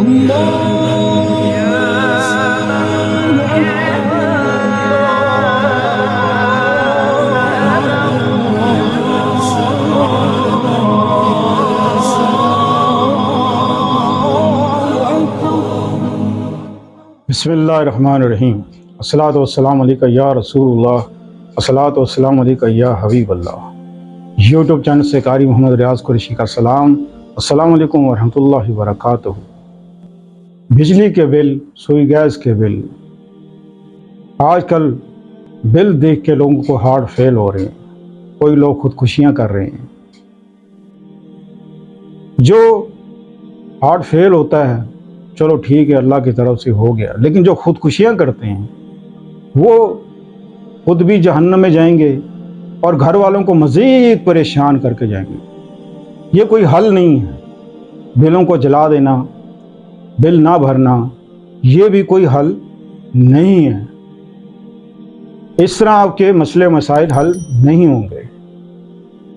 بسم اللہ الرحمن الرحیم۔ الصلاۃ والسلام علیکہ یا رسول اللہ، الصلاۃ والسلام علیکہ یا حبیب اللہ۔ یوٹیوب چینل سے قاری محمد ریاض قریشی کا سلام۔ السلام علیکم ورحمۃ اللہ وبرکاتہ۔ بجلی کے بل، سوئی گیس کے بل، آج کل بل دیکھ کے لوگوں کو ہارٹ فیل ہو رہے ہیں، کوئی لوگ خودکشیاں کر رہے ہیں۔ جو ہارٹ فیل ہوتا ہے چلو ٹھیک ہے، اللہ کی طرف سے ہو گیا، لیکن جو خودکشیاں کرتے ہیں وہ خود بھی جہنم میں جائیں گے اور گھر والوں کو مزید پریشان کر کے جائیں گے۔ یہ کوئی حل نہیں ہے۔ بلوں کو جلا دینا، بل نہ بھرنا، یہ بھی کوئی حل نہیں ہے۔ اس طرح آپ کے مسئلے مسائل حل نہیں ہوں گے۔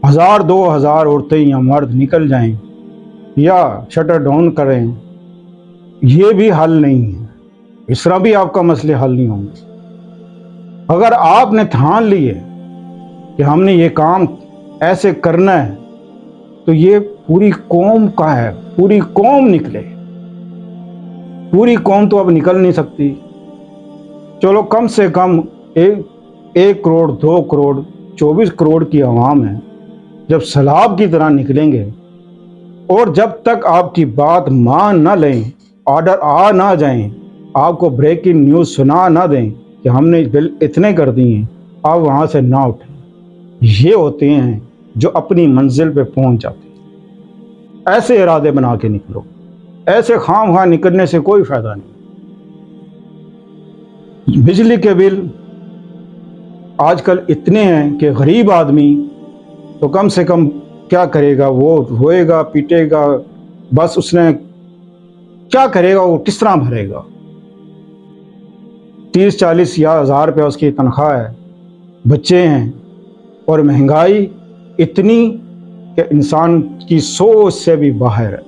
1000 2000 عورتیں یا مرد نکل جائیں یا شٹر ڈاؤن کریں، یہ بھی حل نہیں ہے۔ اس طرح بھی آپ کا مسئلے حل نہیں ہوں گے۔ اگر آپ نے ٹھان لی ہے کہ ہم نے یہ کام ایسے کرنا ہے تو یہ پوری قوم کا ہے، پوری قوم نکلے۔ پوری قوم تو اب نکل نہیں سکتی، چلو کم سے کم 1 کروڑ 2 کروڑ 24 کروڑ کی عوام ہے، جب سیلاب کی طرح نکلیں گے اور جب تک آپ کی بات مان نہ لیں، آرڈر آ نہ جائیں، آپ کو بریکنگ نیوز سنا نہ دیں کہ ہم نے بل اتنے کر دیے ہیں، آپ وہاں سے نہ اٹھیں۔ یہ ہوتے ہیں جو اپنی منزل پہ پہنچ جاتے ہیں۔ ایسے ارادے بنا کے نکلو، ایسے خام خواہ نکلنے سے کوئی فائدہ نہیں۔ بجلی کے بل آج کل اتنے ہیں کہ غریب آدمی تو کم سے کم کیا کرے گا، وہ روئے گا پیٹے گا، بس اس نے کیا کرے گا، وہ کس طرح بھرے گا۔ 30 40 یا 1000 روپے اس کی تنخواہ ہے، بچے ہیں، اور مہنگائی اتنی کہ انسان کی سوچ سے بھی باہر ہے۔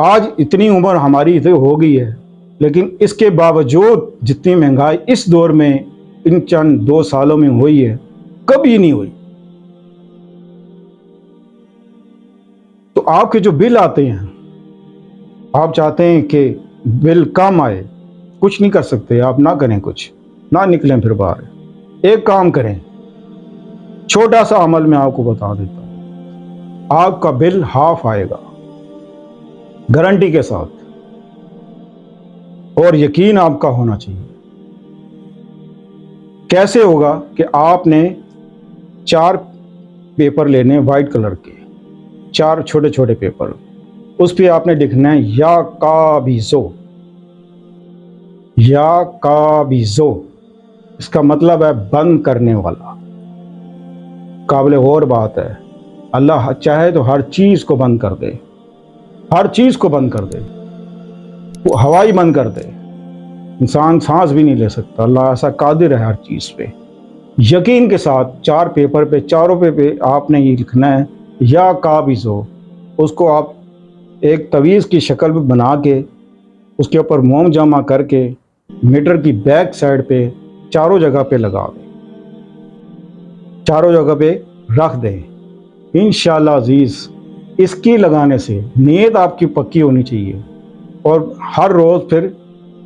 آج اتنی عمر ہماری ہو گئی ہے، لیکن اس کے باوجود جتنی مہنگائی اس دور میں ان چند 2 سالوں میں ہوئی ہے، کبھی نہیں ہوئی۔ تو آپ کے جو بل آتے ہیں، آپ چاہتے ہیں کہ بل کم آئے، کچھ نہیں کر سکتے، آپ نہ کریں، کچھ نہ نکلیں پھر باہر۔ ایک کام کریں، چھوٹا سا عمل میں آپ کو بتا دیتا ہوں، آپ کا بل ہاف آئے گا گارنٹی کے ساتھ، اور یقین آپ کا ہونا چاہیے۔ کیسے ہوگا کہ آپ نے 4 پیپر لینے وائٹ کلر کے، 4 چھوٹے چھوٹے پیپر، اس پہ آپ نے لکھنا ہے یا کابیزو، یا کابیزو، اس کا مطلب ہے بند کرنے والا۔ قابل غور بات ہے، اللہ چاہے تو ہر چیز کو بند کر دے، ہر چیز کو بند کر دے، وہ ہوائی بند کر دے، انسان سانس بھی نہیں لے سکتا۔ اللہ ایسا قادر ہے ہر چیز پہ۔ یقین کے ساتھ 4 پیپر پہ، چاروں پہ آپ نے یہ لکھنا ہے یا کابیزو۔ اس کو آپ ایک تویز کی شکل میں بنا کے اس کے اوپر موم جمع کر کے میٹر کی بیک سائڈ پہ چاروں جگہ پہ لگا دیں، چاروں جگہ پہ رکھ دیں۔ انشاءاللہ عزیز، اس کی لگانے سے نیت آپ کی پکی ہونی چاہیے، اور ہر روز پھر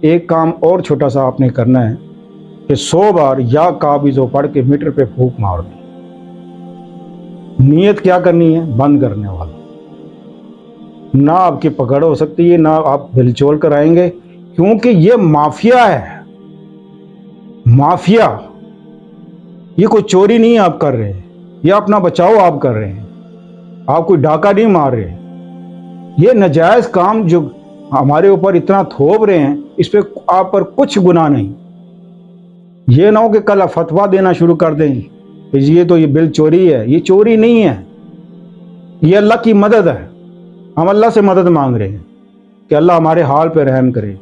ایک کام اور چھوٹا سا آپ نے کرنا ہے کہ 100 بار یا کابیزو پڑھ کے میٹر پہ پھونک مار دیں۔ نیت کیا کرنی ہے؟ بند کرنے والا۔ نہ آپ کی پکڑ ہو سکتی ہے، نہ آپ بل چول کر آئیں گے، کیونکہ یہ مافیا ہے، مافیا۔ یہ کوئی چوری نہیں آپ کر رہے، یہ اپنا بچاؤ آپ کر رہے ہیں، آپ کوئی ڈاکہ نہیں مار رہے۔ یہ ناجائز کام جو ہمارے اوپر اتنا تھوپ رہے ہیں، اس پہ آپ پر کچھ گناہ نہیں۔ یہ نہ ہو کہ کل فتویٰ دینا شروع کر دیں کہ یہ تو یہ بل چوری ہے۔ یہ چوری نہیں ہے، یہ اللہ کی مدد ہے۔ ہم اللہ سے مدد مانگ رہے ہیں کہ اللہ ہمارے حال پہ رحم کرے۔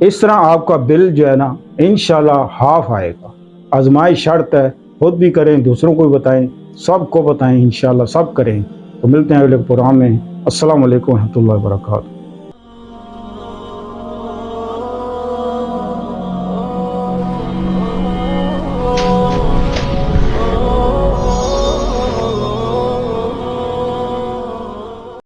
اس طرح آپ کا بل جو ہے نا انشاءاللہ ہاف آئے گا۔ آزمائش شرط ہے، خود بھی کریں، دوسروں کو بھی بتائیں، سب کو بتائیں، انشاءاللہ سب کریں۔ تو ملتے ہیں اگلے پروگرام میں۔ السلام علیکم ورحمۃ اللہ وبرکاتہ۔